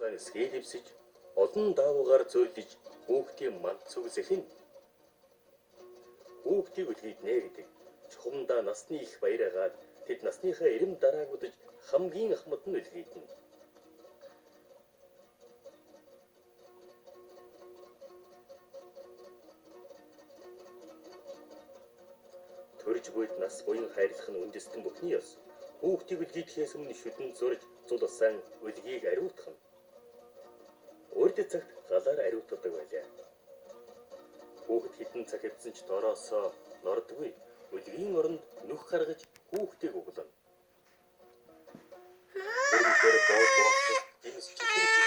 судалгааны сэлэвсэж олон даавуугаар зөөлөж хүүхдийн манд зүгсэх нь хүүхдийг үлгийднэ гэдэг чухамдаа насны их баяраагаад тэд насныхаа ирэм дараагуудаж хамгийн ахмад нь үлгийднэ. Төрж буйд нас буян хайрлах нь үндэстэн бүхний ёс. Хүүхдийг үлгийдэхээс өмнө шүдэн зурж зулсан үлгийг ариутгах нь. Урд цагт галаар ариутгадаг байлаа. Хүүхэд хитэн цаг хэвсэн ч дороосоо нордгүй. Үлгийн оронд нүх гаргаж хүүхдийг углана. Тэр боож димс чиглэж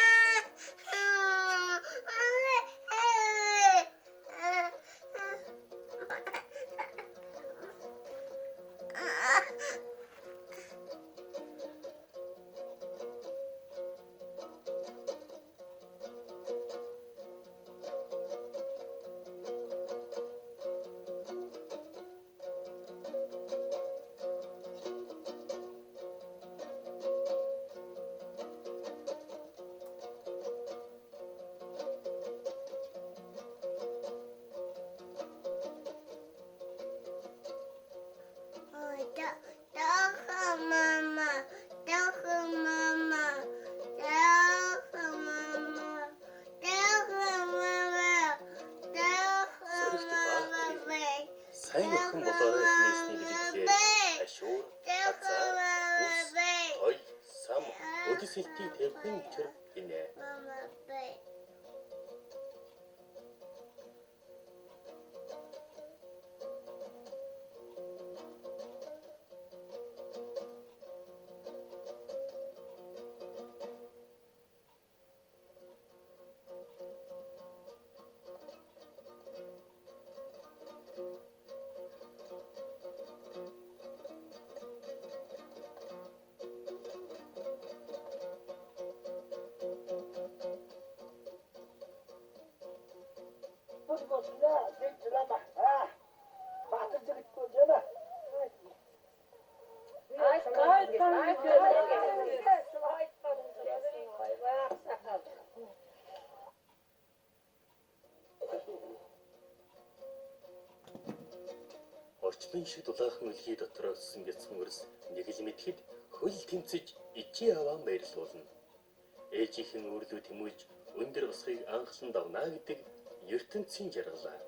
сайн охин болоорой хэмээсний билэгдлээ ашуур, хазаа, ус, той, сам, өдис хэлтийг тавьхан чөр гинэ. Орчлон шиг дулаахан үлгий дотроо өссөн бяцхан өрс нэг л мэдхэд хөл тэмцэж ичи аваан баярлуулна. Ээжийнхэн өөрлөө тэмүүлж өндөр босхийг анхлан давнаа гэдэг ертөнцийн жаргалаа.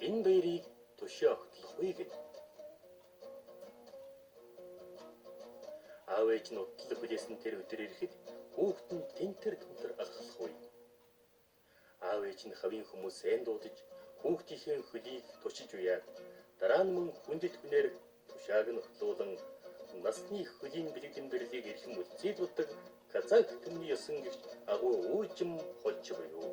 Энэ баярыг тушаа огтлохгүй гэнэ. Аав ээж нь утлаг хүлээсэн тэр өдөр ирэхэд хүүхэд нь тентэр тунтар алхах үе. Аав ээж нь хавийн хүмүүс айн дуудаж хүүхдийнхээ хөлийг тушиж уяад дараа нь мөн хүндэт хүнээр тушааг нь утлуулан насны хөлийн бэлэгдэн бэрлийг эрхэм үлцээдүүлдэг казак төмний ёсон гихт агуу үүжим холж буюу.